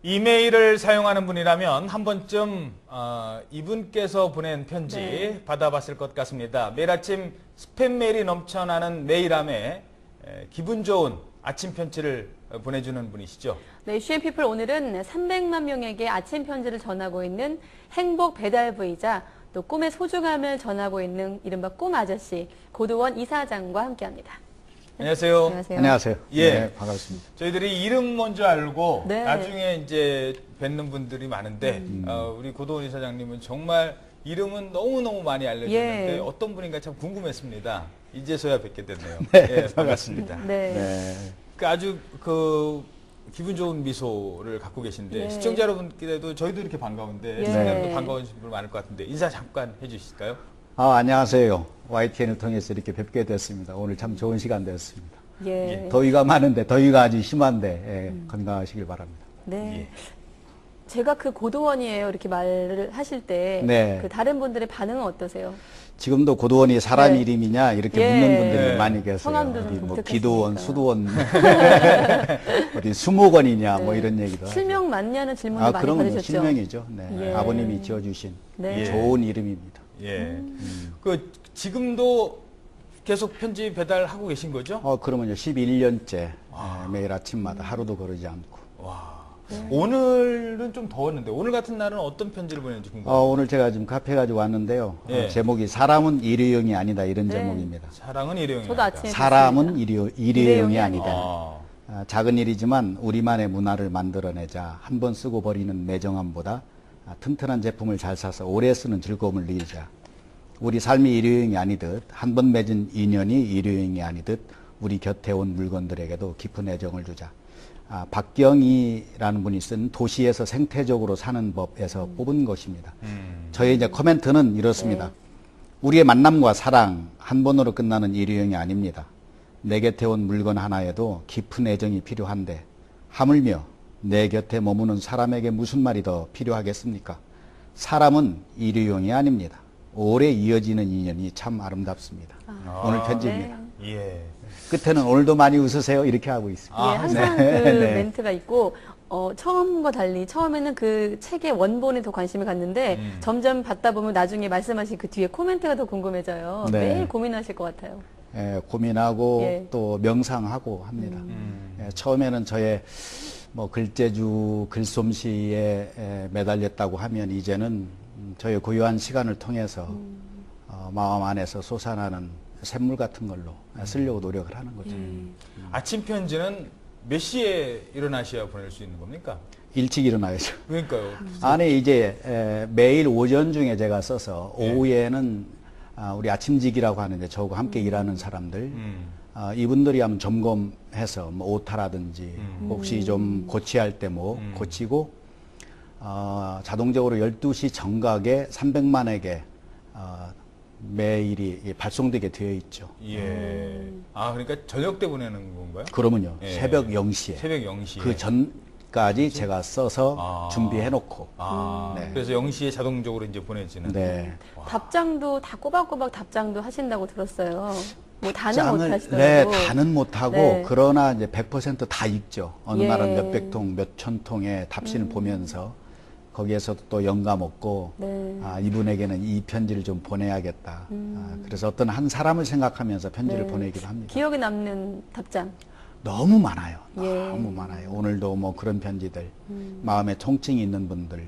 이메일을 사용하는 분이라면 한 번쯤 이분께서 보낸 편지 네. 받아봤을 것 같습니다. 매일 아침 스팸 메일이 넘쳐나는 메일함에 기분 좋은 아침 편지를 보내주는 분이시죠. 네, CMPeople 오늘은 300만 명에게 아침 편지를 전하고 있는 행복 배달부이자 또 꿈의 소중함을 전하고 있는 이른바 꿈 아저씨 고도원 이사장과 함께합니다. 안녕하세요. 안녕하세요. 안녕하세요. 예. 네, 반갑습니다. 저희들이 이름 먼저 알고 네. 나중에 이제 뵙는 분들이 많은데 우리 고도원 이사장님은 정말 이름은 너무너무 많이 알려졌는데 예. 어떤 분인가 참 궁금했습니다. 이제서야 뵙게 됐네요. 네, 예, 반갑습니다. 네. 네. 아주 기분 좋은 미소를 갖고 계신데 네. 시청자 여러분께도 저희도 이렇게 반가운데 예. 시청자분도 반가우신 분 많을 것 같은데 인사 잠깐 해주실까요? 안녕하세요. YTN을 통해서 이렇게 뵙게 됐습니다. 오늘 참 좋은 시간 되었습니다. 예. 더위가 많은데, 더위가 아주 심한데, 건강하시길 바랍니다. 네. 예. 제가 그 고도원이에요. 이렇게 말을 하실 때 네. 그 다른 분들의 반응은 어떠세요? 지금도 고도원이 사람 네. 이름이냐, 이렇게 예. 묻는 분들이 네. 많이 계세요. 성함도 좀 어디 뭐 독특하시니까. 기도원, 수도원, 어디 수목원이냐, 뭐 네. 이런 얘기도 하죠. 실명 맞냐는 질문도 많이 그런 건 받으셨죠? 실명이죠. 네. 예. 아버님이 지어주신 네. 좋은 이름입니다. 예. 지금도 계속 편지 배달하고 계신 거죠? 그러면요, 11년째 매일 아침마다 하루도 거르지 않고. 와. 오늘은 좀 더웠는데 오늘 같은 날은 어떤 편지를 보내는지 궁금해요. 오늘 제가 지금 카페 가지고 왔는데요. 예. 제목이 사람은 일회용이 아니다 이런 네. 제목입니다. 사랑은 일회용이다. 저도 아침에 사람은 봤습니다. 일회용이 아니다. 아. 작은 일이지만 우리만의 문화를 만들어내자. 한 번 쓰고 버리는 매정함보다 튼튼한 제품을 잘 사서 오래 쓰는 즐거움을 누리자. 우리 삶이 일회용이 아니듯 한 번 맺은 인연이 일회용이 아니듯 우리 곁에 온 물건들에게도 깊은 애정을 주자. 박경희라는 분이 쓴 도시에서 생태적으로 사는 법에서 뽑은 것입니다. 저의 이제 코멘트는 이렇습니다. 네. 우리의 만남과 사랑 한 번으로 끝나는 일회용이 아닙니다. 내 곁에 온 물건 하나에도 깊은 애정이 필요한데 하물며 내 곁에 머무는 사람에게 무슨 말이 더 필요하겠습니까? 사람은 일회용이 아닙니다. 오래 이어지는 인연이 참 아름답습니다. 오늘 편지입니다. 네. 예. 끝에는 오늘도 많이 웃으세요 이렇게 하고 있습니다. 예, 항상 네. 그 네. 멘트가 있고 처음과 달리 처음에는 그 책의 원본에 더 관심을 갖는데 점점 받다 보면 나중에 말씀하신 그 뒤에 코멘트가 더 궁금해져요. 네. 매일 고민하실 것 같아요. 고민하고 예. 또 명상하고 합니다. 처음에는 저의 뭐 글재주, 글솜씨에 매달렸다고 하면 이제는 저의 고요한 시간을 통해서 마음 안에서 솟아나는 샘물 같은 걸로 쓰려고 노력을 하는 거죠. 아침 편지는 몇 시에 일어나셔야 보낼 수 있는 겁니까? 일찍 일어나야죠. 그러니까요. 안에 이제 매일 오전 중에 제가 써서 오후에는 우리 아침직이라고 하는데 저하고 함께 일하는 사람들 이분들이 한번 점검해서 뭐 오타라든지 혹시 좀 고쳐야 할 때 뭐 고치고 자동적으로 12시 정각에 300만에게 매일이 발송되게 되어 있죠. 예. 그러니까 저녁 때 보내는 건가요? 그러면요. 예. 새벽 0시에. 새벽 0시에. 그 전까지 제가 써서 준비해놓고. 네. 그래서 0시에 자동적으로 이제 보내지는. 네. 답장도 다 꼬박꼬박 답장도 하신다고 들었어요. 뭐 다는 못 네, 하시더라도. 다는 못하고, 네. 그러나 이제 100%다 읽죠. 어느 예. 날은 몇백 통, 몇천 통의 답신을 보면서, 거기에서도 또 영감 얻고, 네. 이분에게는 이 편지를 좀 보내야겠다. 그래서 어떤 한 사람을 생각하면서 편지를 네. 보내기도 합니다. 기억에 남는 답장. 너무 많아요. 예. 너무 많아요. 오늘도 뭐 그런 편지들, 마음에 통증이 있는 분들,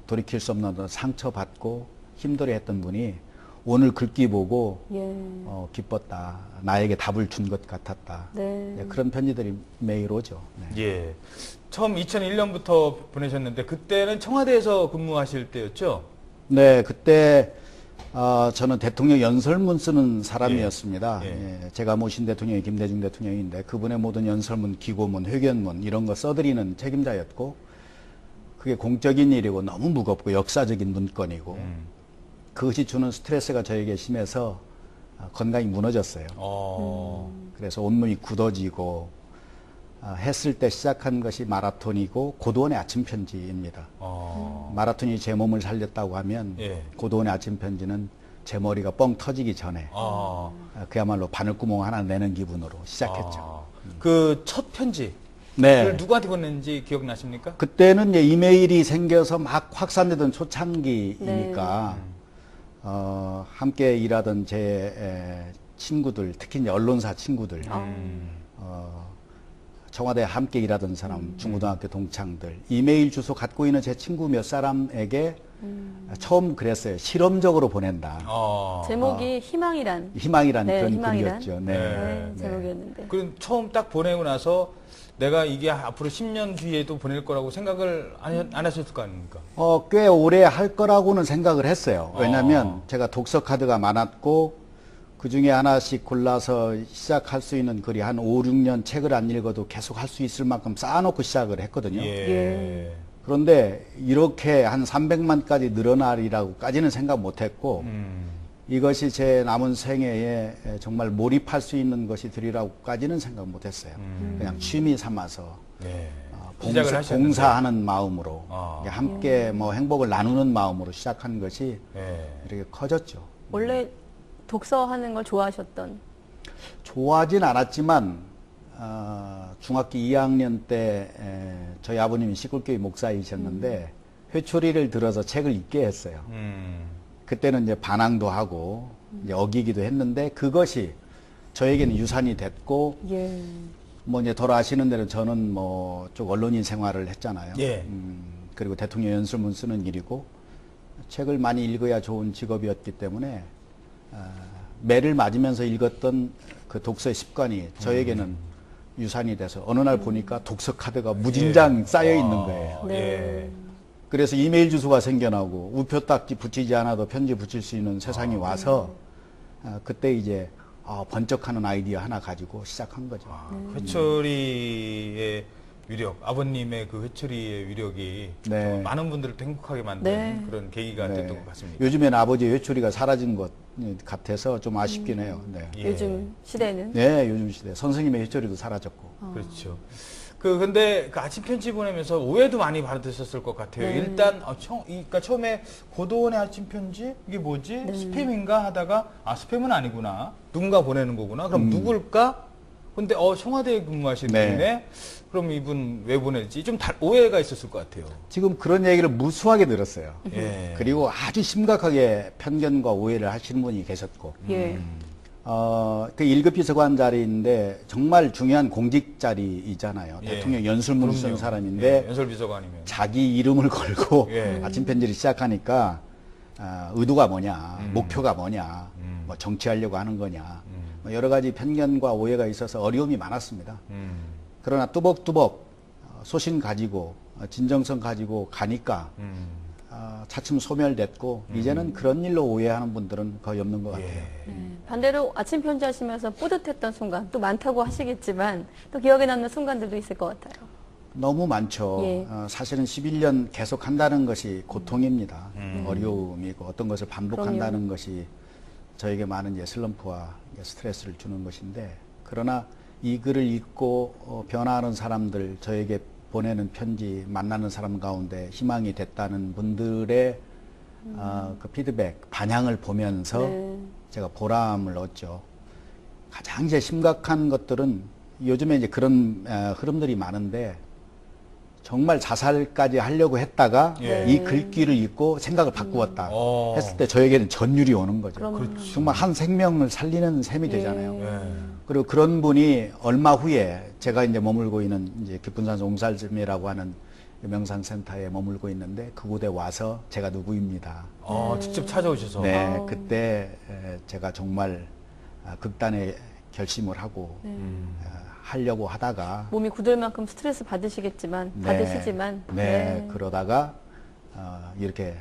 돌이킬 수 없는 어떤 상처받고 힘들어했던 분이 오늘 글귀 보고 예. 기뻤다. 나에게 답을 준 것 같았다. 네. 그런 편지들이 매일 오죠. 네. 예. 처음 2001년부터 보내셨는데 그때는 청와대에서 근무하실 때였죠? 네, 그때 저는 대통령 연설문 쓰는 사람이었습니다. 예. 예, 제가 모신 대통령이 김대중 대통령인데 그분의 모든 연설문, 기고문, 회견문 이런 거 써드리는 책임자였고 그게 공적인 일이고 너무 무겁고 역사적인 문건이고 그것이 주는 스트레스가 저에게 심해서 건강이 무너졌어요. 그래서 온몸이 굳어지고 했을 때 시작한 것이 마라톤이고 고도원의 아침 편지입니다. 마라톤이 제 몸을 살렸다고 하면 예. 고도원의 아침 편지는 제 머리가 뻥 터지기 전에 그야말로 바늘구멍 하나 내는 기분으로 시작했죠. 그 첫 편지 네. 그걸 누구한테 보냈는지 기억나십니까? 그때는 이제 이메일이 생겨서 막 확산되던 초창기이니까 함께 일하던 제 친구들, 특히 이제 언론사 친구들, 청와대에 함께 일하던 사람, 중고등학교 동창들, 이메일 주소 갖고 있는 제 친구 몇 사람에게 처음 그랬어요. 실험적으로 보낸다. 제목이 희망이란. 희망이란 네, 그런 희망이란. 글이었죠. 네, 네. 제목이었는데. 그럼 처음 딱 보내고 나서 내가 이게 앞으로 10년 뒤에도 보낼 거라고 생각을 안 하셨을 거 아닙니까? 꽤 오래 할 거라고는 생각을 했어요. 왜냐하면 제가 독서 카드가 많았고 그 중에 하나씩 골라서 시작할 수 있는 글이 한 5, 6년 책을 안 읽어도 계속 할 수 있을 만큼 쌓아놓고 시작을 했거든요. 예. 그런데 이렇게 한 300만까지 늘어나리라고까지는 생각 못했고 이것이 제 남은 생애에 정말 몰입할 수 있는 것이 되리라고까지는 생각 못했어요. 그냥 취미 삼아서 네. 시작을 하셨는데. 봉사하는 마음으로 함께 뭐 행복을 나누는 마음으로 시작한 것이 이렇게 커졌죠. 원래 독서하는 걸 좋아하셨던. 좋아하진 않았지만 중학교 2학년 때 저희 아버님이 시골교회 목사이셨는데 회초리를 들어서 책을 읽게 했어요. 그때는 이제 반항도 하고 이제 어기기도 했는데 그것이 저에게는 유산이 됐고 예. 뭐 이제 돌아아시는 대로 저는 뭐 쪽 언론인 생활을 했잖아요. 예. 그리고 대통령 연설문 쓰는 일이고 책을 많이 읽어야 좋은 직업이었기 때문에 매를 맞으면서 읽었던 그 독서의 습관이 저에게는 유산이 돼서 어느 날 보니까 독서 카드가 무진장 쌓여 있는 거예요. 네. 그래서 이메일 주소가 생겨나고 우표 딱지 붙이지 않아도 편지 붙일 수 있는 세상이 와서 그때 이제 번쩍하는 아이디어 하나 가지고 시작한 거죠. 회초리의 위력, 아버님의 그 회초리의 위력이 네. 많은 분들을 행복하게 만든 네. 그런 계기가 네. 됐던 것 같습니다. 요즘에는 아버지의 회초리가 사라진 것 같아서 좀 아쉽긴 해요. 네. 예. 요즘 시대는. 네, 요즘 시대 선생님의 회초리도 사라졌고. 그렇죠. 근데 그 아침 편지 보내면서 오해도 많이 받으셨을 것 같아요. 네. 일단, 그러니까 처음에 고도원의 아침 편지? 이게 뭐지? 스팸인가 하다가, 스팸은 아니구나. 누군가 보내는 거구나. 그럼 누굴까? 근데, 청와대에 근무하시는 네. 분이네? 그럼 이분 왜 보낼지? 좀 오해가 있었을 것 같아요. 지금 그런 얘기를 무수하게 들었어요. 예. 그리고 아주 심각하게 편견과 오해를 하시는 분이 계셨고. 예. 그 1급 비서관 자리인데 정말 중요한 공직 자리이잖아요. 예. 대통령 연설문 쓴 그럼요. 사람인데 예, 연설비서관이면. 자기 이름을 걸고 예. 아침 편지를 시작하니까 의도가 뭐냐, 목표가 뭐냐, 뭐 정치하려고 하는 거냐, 뭐 여러 가지 편견과 오해가 있어서 어려움이 많았습니다. 그러나 뚜벅뚜벅 소신 가지고 진정성 가지고 가니까 차츰 소멸됐고 이제는 그런 일로 오해하는 분들은 거의 없는 것 같아요. 반대로 아침 편지 하시면서 뿌듯했던 순간 또 많다고 하시겠지만 또 기억에 남는 순간들도 있을 것 같아요. 너무 많죠. 예. 사실은 11년 계속 한다는 것이 고통입니다. 어려움이고 어떤 것을 반복한다는 그럼요. 것이 저에게 많은 이제 슬럼프와 스트레스를 주는 것인데 그러나 이 글을 읽고 변화하는 사람들, 저에게 보내는 편지, 만나는 사람 가운데 희망이 됐다는 분들의 그 피드백, 반향을 보면서 네. 제가 보람을 얻죠. 가장 이제 심각한 것들은 요즘에 이제 그런 흐름들이 많은데 정말 자살까지 하려고 했다가 예. 이 글귀를 읽고 생각을 바꾸었다 어. 했을 때 저에게는 전율이 오는 거죠. 그럼 정말 한 생명을 살리는 셈이 되잖아요. 예. 그리고 그런 분이 얼마 후에 제가 이제 머물고 있는 이제 깊은산 옹살점이라고 하는 명상센터에 머물고 있는데 그곳에 와서 제가 누구입니다. 직접 찾아오셔서. 네, 그때 제가 정말 극단의 결심을 하고 하려고 하다가 몸이 굳을 만큼 스트레스 받으시겠지만 네, 받으시지만 네, 그러다가 이렇게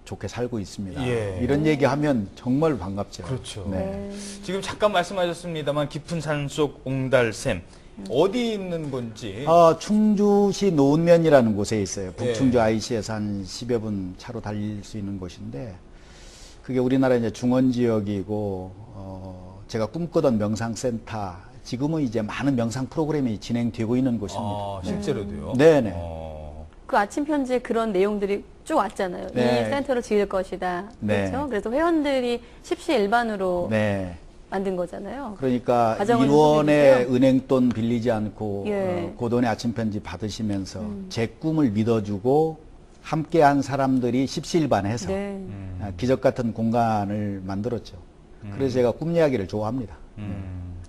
좋게 살고 있습니다. 예. 이런 얘기하면 정말 반갑죠. 그렇죠. 네. 지금 잠깐 말씀하셨습니다만 깊은 산속 옹달샘 어디 있는 건지. 충주시 노은면이라는 곳에 있어요. 북충주 예. IC에서 한 10여 분 차로 달릴 수 있는 곳인데 그게 우리나라 이제 중원 지역이고 제가 꿈꾸던 명상센터 지금은 이제 많은 명상 프로그램이 진행되고 있는 곳입니다. 실제로도요. 네네. 그 아침 편지에 그런 내용들이 쭉 왔잖아요. 네. 이 센터를 지을 것이다. 네. 그렇죠? 그래서 회원들이 십시일반으로 네. 만든 거잖아요. 그러니까 과정을 좀 일원의 소개해 은행돈 빌리지 않고 예. 고돈의 아침 편지 받으시면서 제 꿈을 믿어주고 함께한 사람들이 십시일반해서 네. 기적 같은 공간을 만들었죠. 그래서 제가 꿈 이야기를 좋아합니다.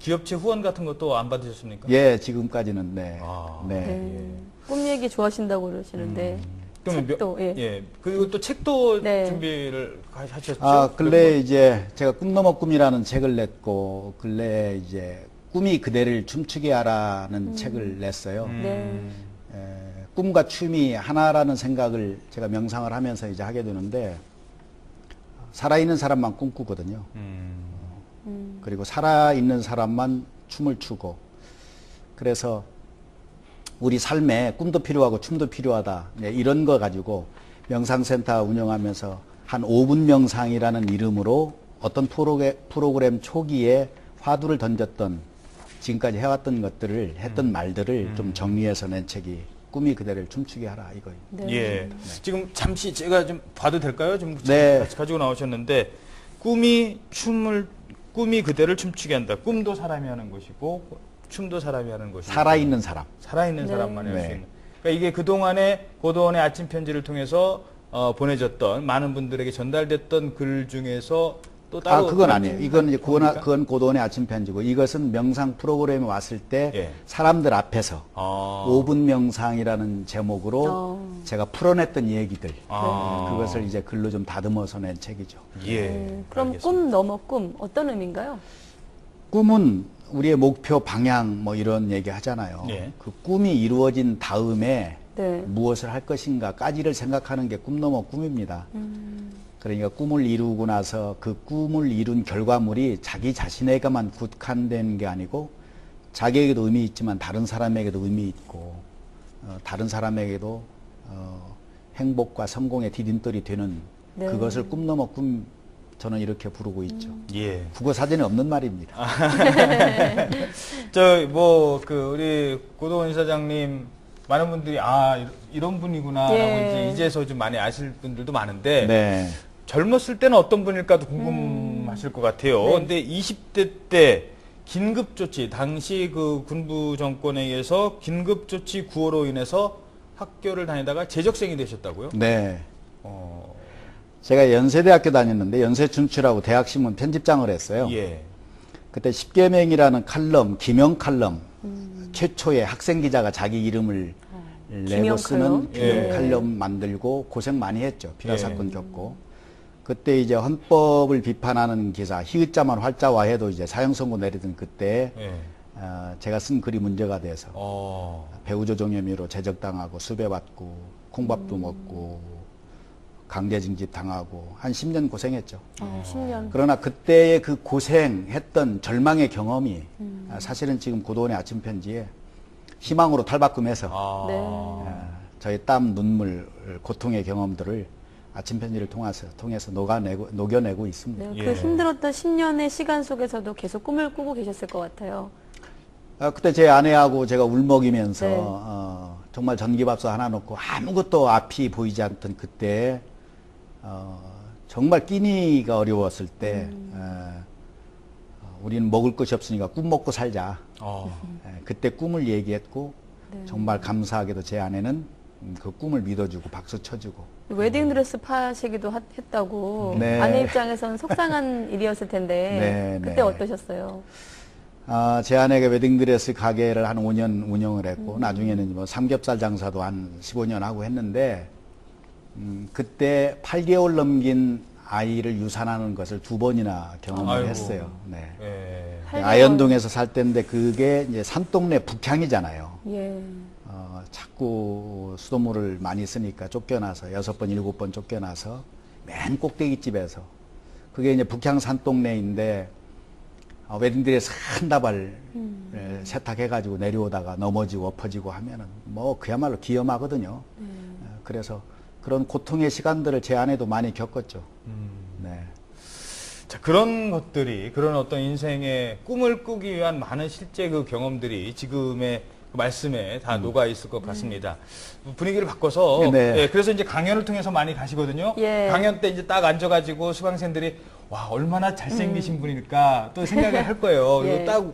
기업체 후원 같은 것도 안 받으셨습니까? 예, 지금까지는 네. 아, 네. 네. 꿈 얘기 좋아하신다고 그러시는데 그러면 책도 예. 예. 그리고 또 책도 네. 준비를 하셨죠? 아, 근래 이제 제가 꿈 넘어 꿈이라는 책을 냈고 근래 이제 꿈이 그대를 춤추게 하라는 책을 냈어요. 네. 꿈과 춤이 하나라는 생각을 제가 명상을 하면서 이제 하게 되는데 살아있는 사람만 꿈꾸거든요. 그리고 살아있는 사람만 춤을 추고 그래서 우리 삶에 꿈도 필요하고 춤도 필요하다. 네, 이런 거 가지고 명상센터 운영하면서 한 5분 명상이라는 이름으로 어떤 프로그램 초기에 화두를 던졌던 지금까지 해왔던 것들을 했던 말들을 좀 정리해서 낸 책이 꿈이 그대를 춤추게 하라 이거예요. 네. 예. 지금 잠시 제가 좀 봐도 될까요? 좀 네. 같이 가지고 나오셨는데 꿈이 그대를 춤추게 한다. 꿈도 사람이 하는 것이고 춤도 사람이 하는 것이고 살아있는 사람. 살아있는 네. 사람만이 할 수 네. 있는. 그러니까 이게 그동안에 고도원의 아침 편지를 통해서 보내졌던 많은 분들에게 전달됐던 글 중에서 또 따로 그건 아니에요. 이건 이제 겁니까? 그건 고도원의 아침 편지고 이것은 명상 프로그램에 왔을 때 예. 사람들 앞에서 아. 5분 명상이라는 제목으로 제가 풀어냈던 얘기들 아. 그것을 이제 글로 좀 다듬어서 낸 책이죠. 예. 그럼 알겠습니다. 꿈 넘어 꿈 어떤 의미인가요? 꿈은 우리의 목표, 방향 뭐 이런 얘기 하잖아요. 예. 그 꿈이 이루어진 다음에 네. 무엇을 할 것인가까지를 생각하는 게 꿈 넘어 꿈입니다. 그러니까 꿈을 이루고 나서 그 꿈을 이룬 결과물이 자기 자신에게만 국한된 게 아니고 자기에게도 의미 있지만 다른 사람에게도 의미 있고 다른 사람에게도 행복과 성공의 디딤돌이 되는 네. 그것을 꿈 넘어 꿈 저는 이렇게 부르고 있죠. 예. 국어 사전에 없는 말입니다. 우리 고도원 이사장님 많은 분들이 이런 분이구나라고 예. 이제서 좀 많이 아실 분들도 많은데 네. 젊었을 때는 어떤 분일까도 궁금하실 것 같아요. 네. 근데 20대 때 긴급조치, 당시 그 군부 정권에 의해서 긴급조치 구호로 인해서 학교를 다니다가 재적생이 되셨다고요? 네. 어, 제가 연세대학교 다녔는데 연세춘추라고 대학신문 편집장을 했어요. 예. 그때 십계명이라는 칼럼, 기명 칼럼, 최초의 학생 기자가 자기 이름을 내고 기명 쓰는 칼럼? 기명 예. 칼럼 만들고 고생 많이 했죠. 비하 예. 사건 겪고. 그때 이제 헌법을 비판하는 기사, 히읗자만 활자화해도 이제 사형 선고 내리던 그때 예. 제가 쓴 글이 문제가 돼서 어, 배우조종 혐의로 제적당하고 수배받고 콩밥도 먹고 강제징집 당하고 한 10년 고생했죠. 10년. 그러나 그때의 그 고생했던 절망의 경험이 사실은 지금 고도원의 아침 편지에 희망으로 탈바꿈해서 아, 저의 땀, 눈물, 고통의 경험들을 아침 편지를 통해서 녹여내고 있습니다. 네, 예. 그 힘들었던 10년의 시간 속에서도 계속 꿈을 꾸고 계셨을 것 같아요. 그때 제 아내하고 제가 울먹이면서 네. 정말 전기밥솥 하나 놓고 아무것도 앞이 보이지 않던 그때 정말 끼니가 어려웠을 때 우리는 먹을 것이 없으니까 꿈 먹고 살자. 그때 꿈을 얘기했고 네. 정말 감사하게도 제 아내는 그 꿈을 믿어주고 박수 쳐주고 웨딩드레스 파시기도 했다고 네. 아내 입장에서는 속상한 일이었을 텐데 네, 그때 네. 어떠셨어요? 제 아내가 웨딩드레스 가게를 한 5년 운영을 했고 나중에는 뭐 삼겹살 장사도 한 15년 하고 했는데 그때 8개월 넘긴 아이를 유산하는 것을 2번이나 경험을 아이고. 했어요. 네. 예. 8개월. 아현동에서 살 때인데 그게 이제 산동네 북향이잖아요. 예. 자꾸 수돗물을 많이 쓰니까 쫓겨나서 6번, 7번 쫓겨나서 맨 꼭대기 집에서 그게 이제 북향 산동네인데 웨딩드레스 한 다발 세탁해가지고 내려오다가 넘어지고 엎어지고 하면은 뭐 그야말로 기염하거든요. 그래서 그런 고통의 시간들을 제 아내도 많이 겪었죠. 네. 자, 그런 것들이, 그런 어떤 인생의 꿈을 꾸기 위한 많은 실제 그 경험들이 지금의 그 말씀에 다 녹아 있을 것 같습니다. 분위기를 바꿔서 네. 예, 그래서 이제 강연을 통해서 많이 가시거든요. 예. 강연 때 이제 딱 앉아가지고 수강생들이 와 얼마나 잘생기신 분일까 또 생각을 할 거예요. 그리고 예. 딱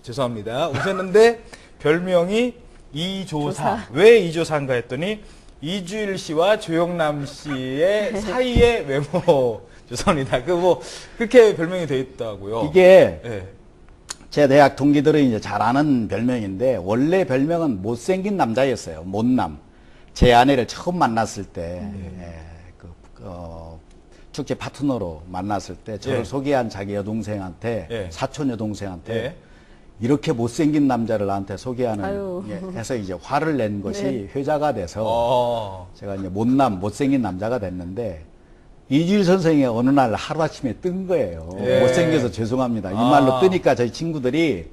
죄송합니다. 오셨는데 별명이 이조사. 조사. 왜 이조사인가 했더니 이주일 씨와 조영남 씨의 사이의 외모. 죄송합니다. 그 뭐 그렇게 별명이 돼 있다고요. 이게 예. 제 대학 동기들이 이제 잘 아는 별명인데 원래 별명은 못생긴 남자였어요. 못남. 제 아내를 처음 만났을 때 축제 파트너로 만났을 때 저를 예. 소개한 자기 여동생한테 예. 사촌 여동생한테 예. 이렇게 못생긴 남자를 나한테 소개하는 아유. 해서 이제 화를 낸 것이 네. 회자가 돼서 어. 제가 이제 못생긴 남자가 됐는데 이주일 선생이 어느 날 하루아침에 뜬 거예요. 예. 못생겨서 죄송합니다. 이 말로 아. 뜨니까 저희 친구들이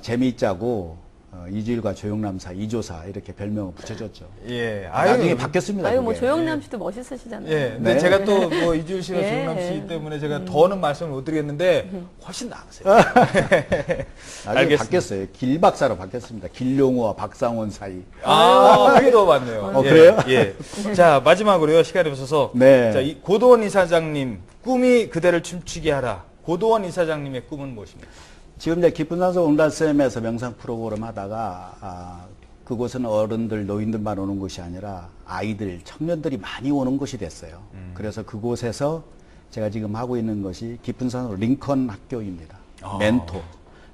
재미있자고 이주일과 조영남 사, 이조사 이렇게 별명을 붙여줬죠. 예. 나중에 바뀌었습니다. 아유, 뭐 그게. 조영남 씨도 멋있으시잖아요. 예. 근데 네. 제가 또 뭐 이주일 씨와 예. 조영남 씨 때문에 제가 더는 말씀을 못 드리겠는데 훨씬 나으세요. 나중에 알겠습니다. 바뀌었어요. 길 박사로 바뀌었습니다. 길용우와 박상원 사이. 아, 그게 더 많네요. 예, 그래요? 예. 자, 마지막으로요, 시간이 없어서. 네. 자, 이 고도원 이사장님, 꿈이 그대를 춤추게 하라. 고도원 이사장님의 꿈은 무엇입니까? 지금 이제 깊은 산소 온라쌤에서 명상 프로그램 하다가 그곳은 어른들, 노인들만 오는 곳이 아니라 아이들, 청년들이 많이 오는 곳이 됐어요. 그래서 그곳에서 제가 지금 하고 있는 것이 깊은 산소 링컨 학교입니다. 아. 멘토.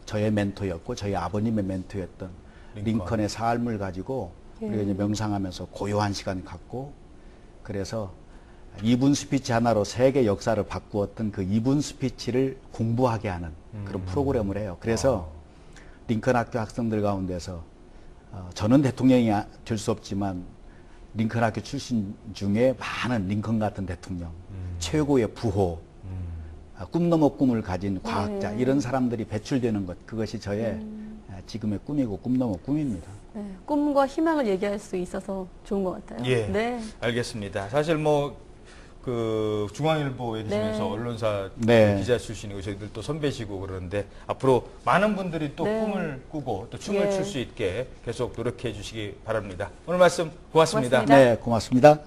저의 멘토였고 저희 아버님의 멘토였던 링컨. 링컨의 삶을 가지고 우리가 이제 명상하면서 고요한 시간 갖고 그래서 2분 스피치 하나로 세계 역사를 바꾸었던 그 2분 스피치를 공부하게 하는 그런 프로그램을 해요. 그래서 링컨 학교 학생들 가운데서 저는 대통령이 될 수 없지만 링컨 학교 출신 중에 많은 링컨 같은 대통령, 최고의 부호, 꿈 넘어 꿈을 가진 과학자 이런 사람들이 배출되는 것 그것이 저의 지금의 꿈이고 꿈 넘어 꿈입니다. 네, 꿈과 희망을 얘기할 수 있어서 좋은 것 같아요. 예. 네. 알겠습니다. 사실 뭐, 그 중앙일보에 계시면서 네. 언론사 네. 기자 출신이고 저희들 또 선배시고 그러는데 앞으로 많은 분들이 또 네. 꿈을 꾸고 또 춤을 예. 출 수 있게 계속 노력해 주시기 바랍니다. 오늘 말씀 고맙습니다. 고맙습니다. 네, 고맙습니다.